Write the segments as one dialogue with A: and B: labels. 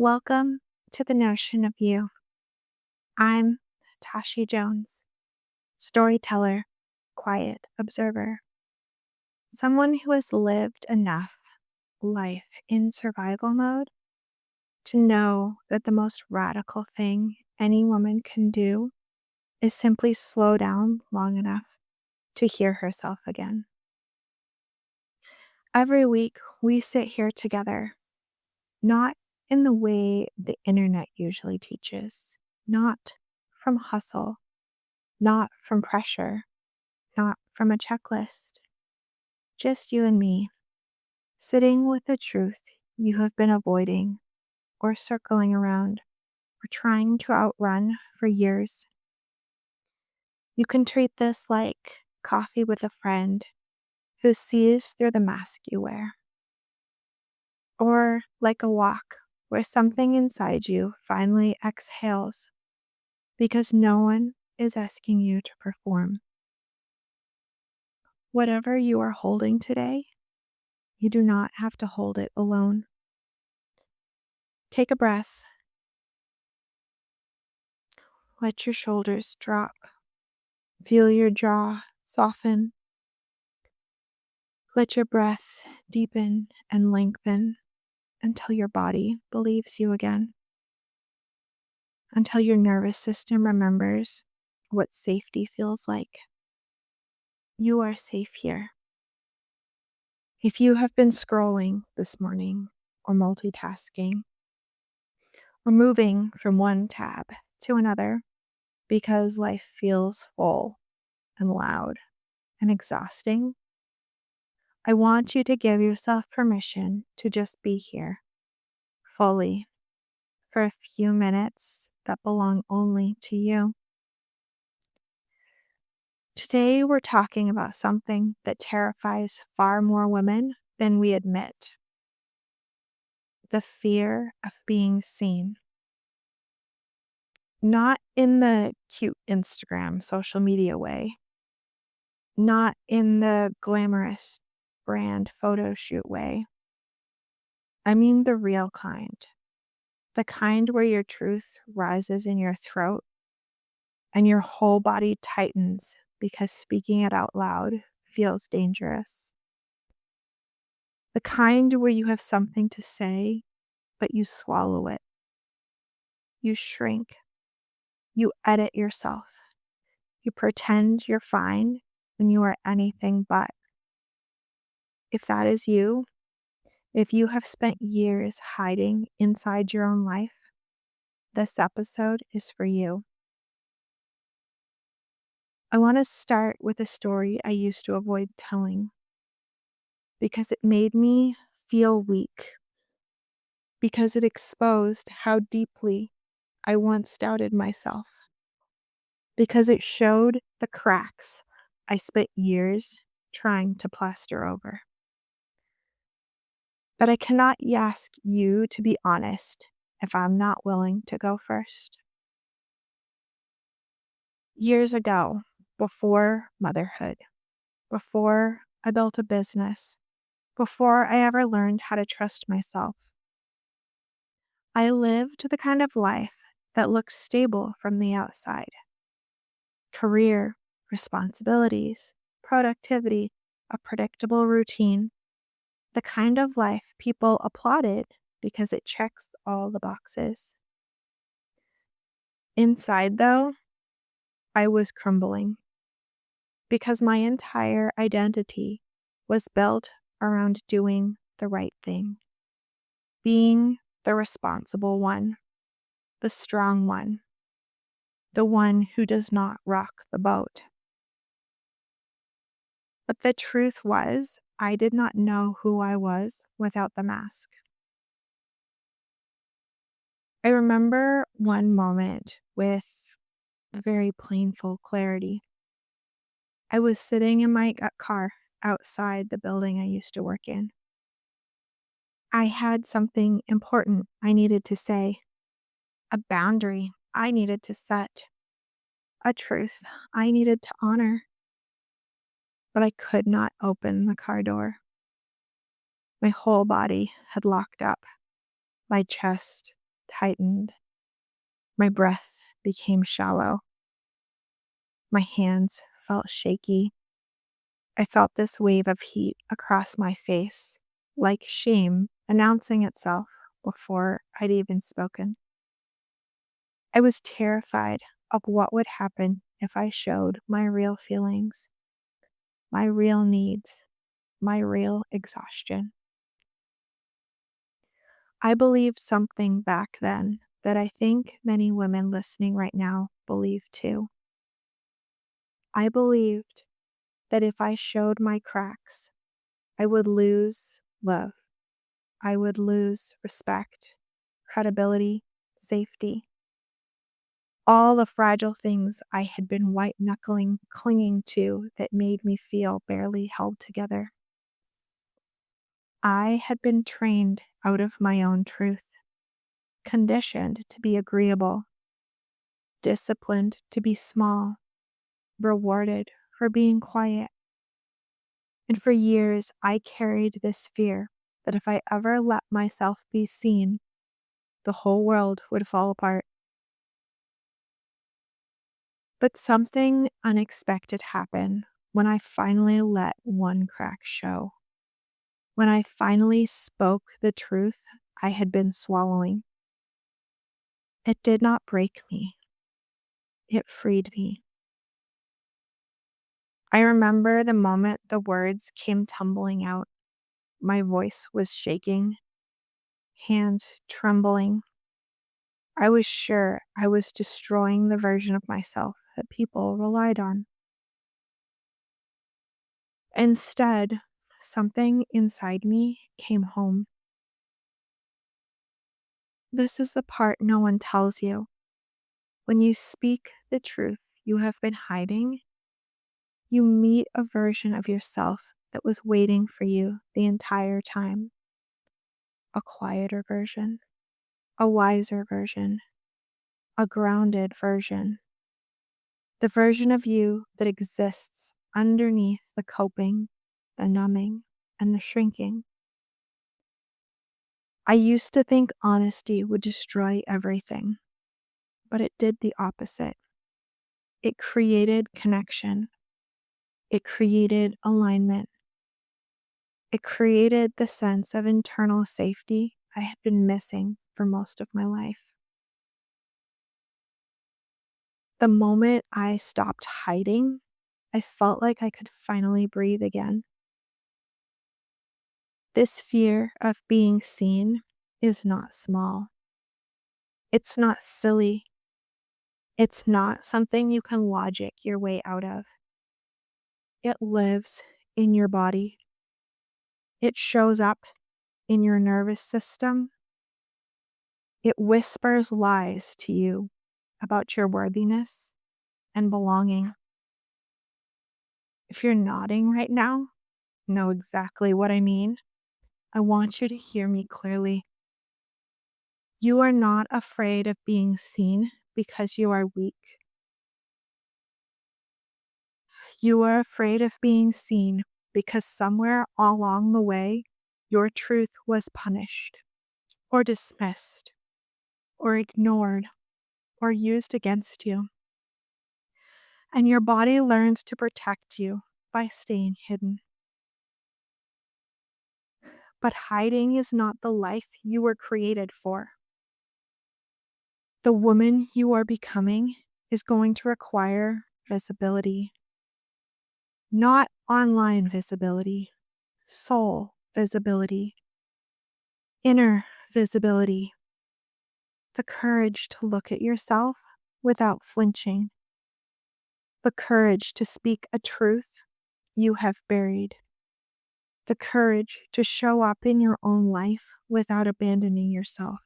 A: Welcome to the Notion of You. I'm Tashi Jones, storyteller, quiet observer, someone who has lived enough life in survival mode to know that the most radical thing any woman can do is simply slow down long enough to hear herself again. Every week, we sit here together, not in the way the internet usually teaches, not from hustle, not from pressure, not from a checklist. Just you and me, sitting with the truth you have been avoiding or circling around or trying to outrun for years. You can treat this like coffee with a friend who sees through the mask you wear, or like a walk where something inside you finally exhales because no one is asking you to perform. Whatever you are holding today, you do not have to hold it alone. Take a breath. Let your shoulders drop. Feel your jaw soften. Let your breath deepen and lengthen until your body believes you again. Until your nervous system remembers what safety feels like. You are safe here. If you have been scrolling this morning or multitasking or moving from one tab to another because life feels full and loud and exhausting, I want you to give yourself permission to just be here fully for a few minutes that belong only to you. Today, we're talking about something that terrifies far more women than we admit: the fear of being seen. Not in the cute Instagram social media way, not in the glamorous brand photo shoot way. I mean the real kind. The kind where your truth rises in your throat and your whole body tightens because speaking it out loud feels dangerous. The kind where you have something to say, but you swallow it. You shrink. You edit yourself. You pretend you're fine when you are anything but. If that is you, if you have spent years hiding inside your own life, this episode is for you. I want to start with a story I used to avoid telling because it made me feel weak, because it exposed how deeply I once doubted myself, because it showed the cracks I spent years trying to plaster over. But I cannot ask you to be honest if I'm not willing to go first. Years ago, before motherhood, before I built a business, before I ever learned how to trust myself, I lived the kind of life that looked stable from the outside: career, responsibilities, productivity, a predictable routine, the kind of life people applauded because it checks all the boxes. Inside, though, I was crumbling because my entire identity was built around doing the right thing, being the responsible one, the strong one, the one who does not rock the boat. But the truth was, I did not know who I was without the mask. I remember one moment with very painful clarity. I was sitting in my car outside the building I used to work in. I had something important I needed to say, a boundary I needed to set, a truth I needed to honor. But I could not open the car door. My whole body had locked up. My chest tightened. My breath became shallow. My hands felt shaky. I felt this wave of heat across my face, like shame announcing itself before I'd even spoken. I was terrified of what would happen if I showed my real feelings, my real needs, my real exhaustion. I believed something back then that I think many women listening right now believe too. I believed that if I showed my cracks, I would lose love. I would lose respect, credibility, safety. All the fragile things I had been white knuckling, clinging to that made me feel barely held together. I had been trained out of my own truth, conditioned to be agreeable, disciplined to be small, rewarded for being quiet. And for years, I carried this fear that if I ever let myself be seen, the whole world would fall apart. But something unexpected happened when I finally let one crack show. When I finally spoke the truth I had been swallowing. It did not break me, it freed me. I remember the moment the words came tumbling out. My voice was shaking, hands trembling. I was sure I was destroying the version of myself that people relied on. Instead, something inside me came home. This is the part no one tells you. When you speak the truth you have been hiding, you meet a version of yourself that was waiting for you the entire time. A quieter version, a wiser version, a grounded version. The version of you that exists underneath the coping, the numbing, and the shrinking. I used to think honesty would destroy everything, but it did the opposite. It created connection. It created alignment. It created the sense of internal safety I had been missing for most of my life. The moment I stopped hiding, I felt like I could finally breathe again. This fear of being seen is not small. It's not silly. It's not something you can logic your way out of. It lives in your body. It shows up in your nervous system. It whispers lies to you about your worthiness and belonging. If you're nodding right now, you know exactly what I mean. I want you to hear me clearly. You are not afraid of being seen because you are weak. You are afraid of being seen because somewhere along the way, your truth was punished, or dismissed, or ignored, or used against you. And your body learned to protect you by staying hidden. But hiding is not the life you were created for. The woman you are becoming is going to require visibility. Not online visibility, soul visibility, inner visibility. The courage to look at yourself without flinching. The courage to speak a truth you have buried. The courage to show up in your own life without abandoning yourself.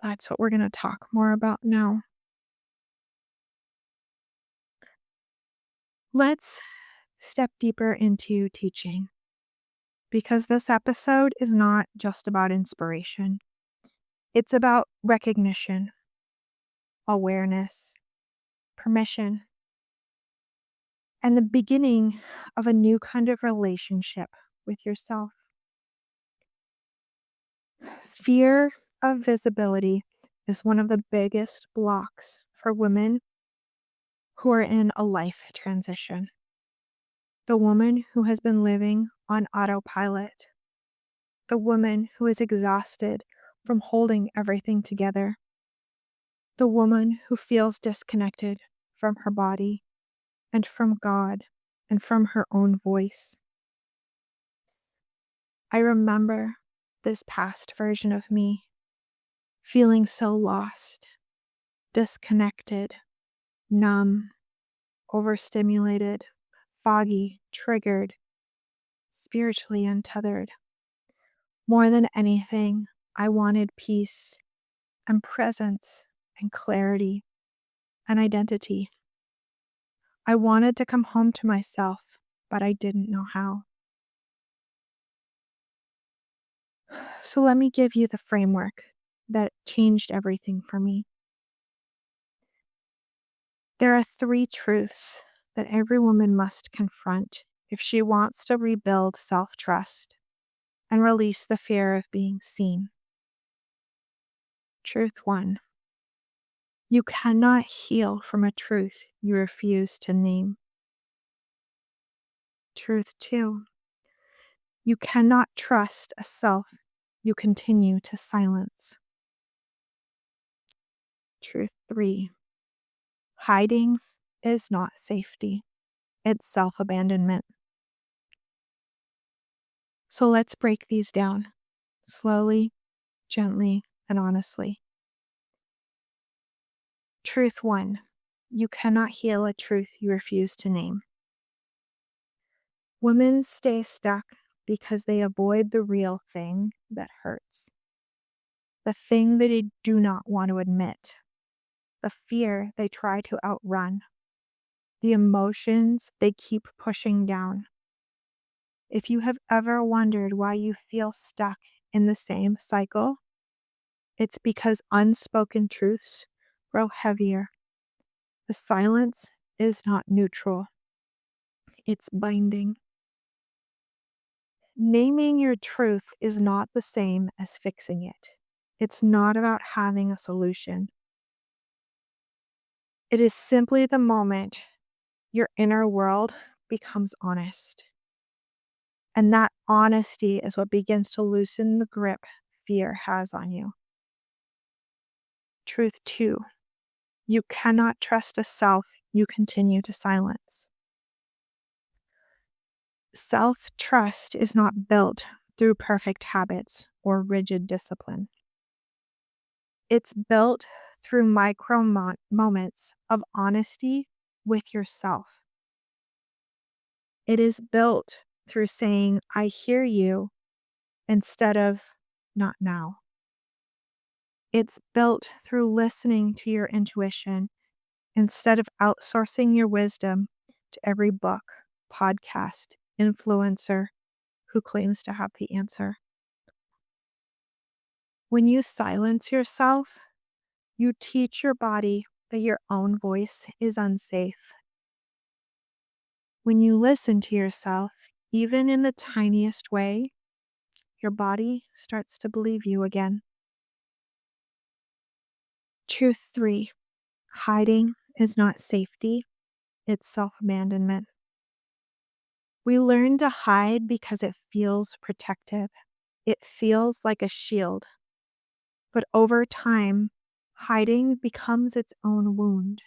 A: That's what we're going to talk more about now. Let's step deeper into teaching, because this episode is not just about inspiration. It's about recognition, awareness, permission, and the beginning of a new kind of relationship with yourself. Fear of visibility is one of the biggest blocks for women who are in a life transition. The woman who has been living on autopilot, the woman who is exhausted from holding everything together, the woman who feels disconnected from her body and from God and from her own voice. I remember this past version of me feeling so lost, disconnected, numb, overstimulated, foggy, triggered, spiritually untethered. More than anything, I wanted peace and presence and clarity and identity. I wanted to come home to myself, but I didn't know how. So let me give you the framework that changed everything for me. There are 3 truths that every woman must confront if she wants to rebuild self-trust and release the fear of being seen. Truth 1. You cannot heal from a truth you refuse to name. Truth 2. You cannot trust a self you continue to silence. Truth 3. Hiding is not safety. It's self-abandonment. So let's break these down slowly, gently, and honestly. Truth 1. You cannot heal a truth you refuse to name. Women stay stuck because they avoid the real thing that hurts. The thing that they do not want to admit. The fear they try to outrun. The emotions they keep pushing down. If you have ever wondered why you feel stuck in the same cycle, it's because unspoken truths grow heavier. The silence is not neutral, it's binding. Naming your truth is not the same as fixing it. It's not about having a solution. It is simply the moment your inner world becomes honest. And that honesty is what begins to loosen the grip fear has on you. Truth 2. You cannot trust a self you continue to silence. Self-trust is not built through perfect habits or rigid discipline. It's built through micro moments of honesty with yourself. It is built through saying, I hear you, instead of not now. It's built through listening to your intuition instead of outsourcing your wisdom to every book, podcast, influencer who claims to have the answer. When you silence yourself, you teach your body that your own voice is unsafe. When you listen to yourself, even in the tiniest way, your body starts to believe you again. Truth 3. Hiding is not safety, it's self-abandonment. We learn to hide because it feels protective. It feels like a shield. But over time, hiding becomes its own wound.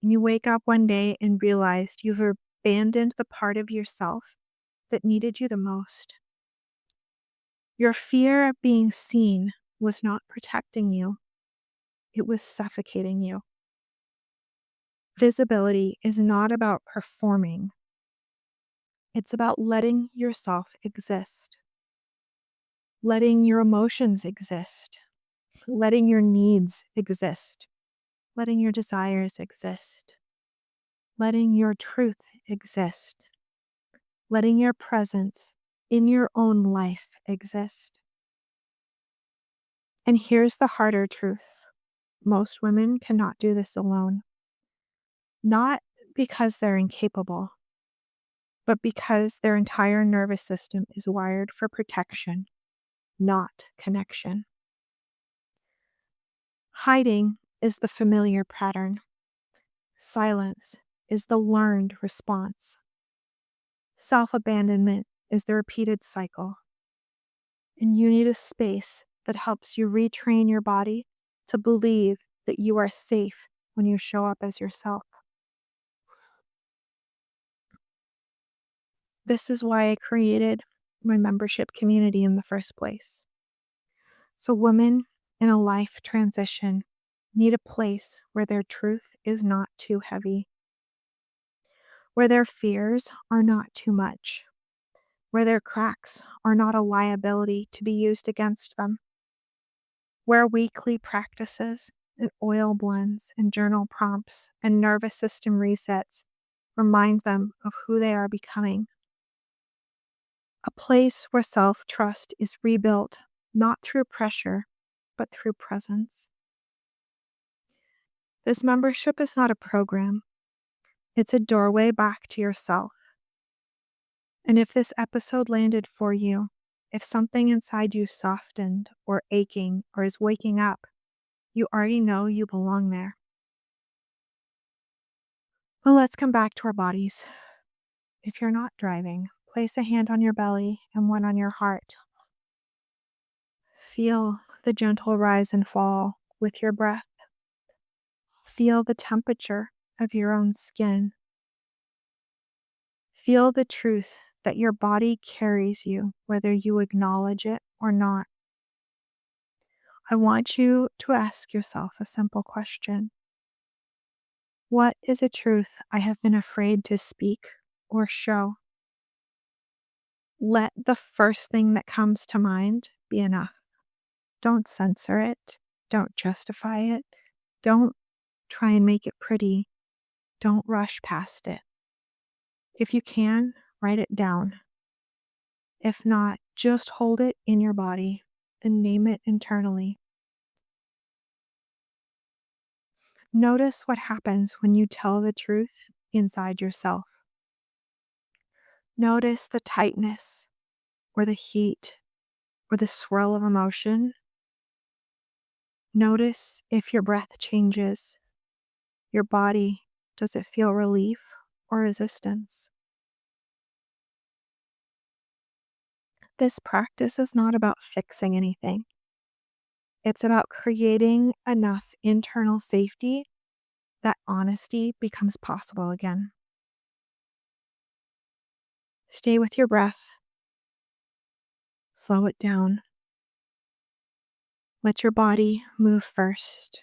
A: And you wake up one day and realize you've abandoned the part of yourself that needed you the most. Your fear of being seen was not protecting you, it was suffocating you. Visibility is not about performing, it's about letting yourself exist, letting your emotions exist, letting your needs exist, letting your desires exist, letting your truth exist, letting your presence in your own life exist. And here's the harder truth. Most women cannot do this alone. Not because they're incapable, but because their entire nervous system is wired for protection, not connection. Hiding is the familiar pattern. Silence is the learned response. Self-abandonment is the repeated cycle. And you need a space that helps you retrain your body to believe that you are safe when you show up as yourself. This is why I created my membership community in the first place. So women in a life transition need a place where their truth is not too heavy, where their fears are not too much, where their cracks are not a liability to be used against them, where weekly practices and oil blends and journal prompts and nervous system resets remind them of who they are becoming. A place where self-trust is rebuilt, not through pressure, but through presence. This membership is not a program. It's a doorway back to yourself. And if this episode landed for you, if something inside you softened or aching or is waking up, you already know you belong there. Well, let's come back to our bodies. If you're not driving, place a hand on your belly and one on your heart. Feel the gentle rise and fall with your breath. Feel the temperature of your own skin. Feel the truth that your body carries you, whether you acknowledge it or not. I want you to ask yourself a simple question. What is a truth I have been afraid to speak or show? Let the first thing that comes to mind be enough. Don't censor it. Don't justify it. Don't try and make it pretty. Don't rush past it. If you can, write it down. If not, just hold it in your body and name it internally. Notice what happens when you tell the truth inside yourself. Notice the tightness or the heat or the swirl of emotion. Notice if your breath changes. Your body, does it feel relief or resistance? This practice is not about fixing anything. It's about creating enough internal safety that honesty becomes possible again. Stay with your breath. Slow it down. Let your body move first,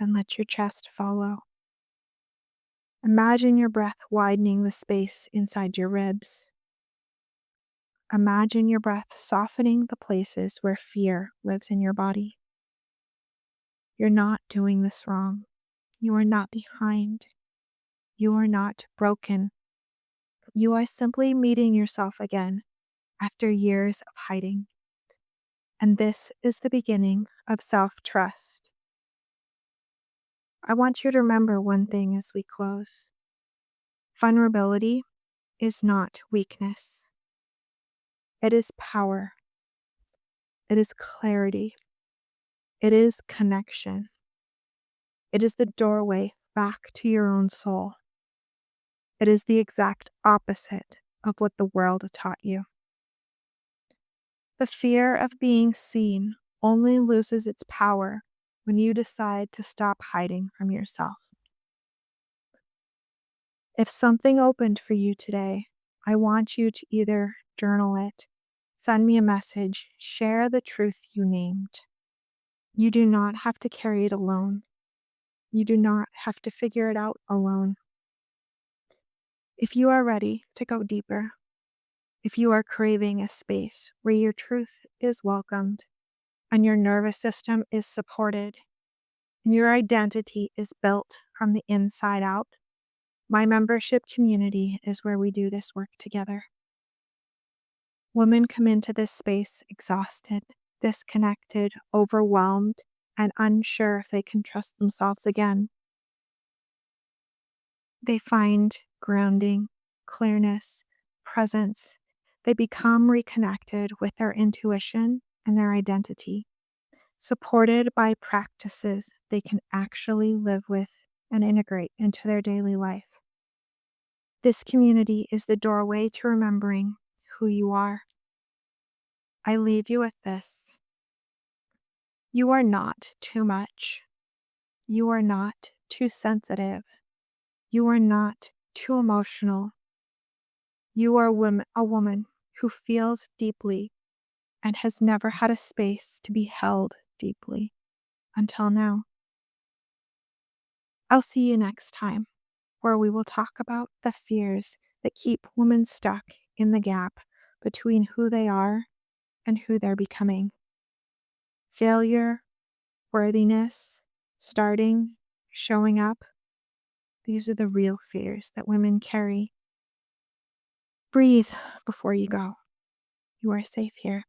A: then let your chest follow. Imagine your breath widening the space inside your ribs. Imagine your breath softening the places where fear lives in your body. You're not doing this wrong. You are not behind. You are not broken. You are simply meeting yourself again after years of hiding. And this is the beginning of self-trust. I want you to remember one thing as we close. Vulnerability is not weakness. It is power. It is clarity. It is connection. It is the doorway back to your own soul. It is the exact opposite of what the world taught you. The fear of being seen only loses its power when you decide to stop hiding from yourself. If something opened for you today, I want you to either journal it, send me a message, share the truth you named. You do not have to carry it alone. You do not have to figure it out alone. If you are ready to go deeper, if you are craving a space where your truth is welcomed and your nervous system is supported and your identity is built from the inside out, my membership community is where we do this work together. Women come into this space exhausted, disconnected, overwhelmed, and unsure if they can trust themselves again. They find grounding, clearness, presence. They become reconnected with their intuition and their identity. supported by practices they can actually live with and integrate into their daily life. This community is the doorway to remembering who you are. I leave you with this. You are not too much. You are not too sensitive. You are not too emotional. You are a woman who feels deeply and has never had a space to be held deeply until now. I'll see you next time, where we will talk about the fears that keep women stuck in the gap between who they are and who they're becoming. Failure, worthiness, starting, showing up. These are the real fears that women carry. Breathe before you go. You are safe here.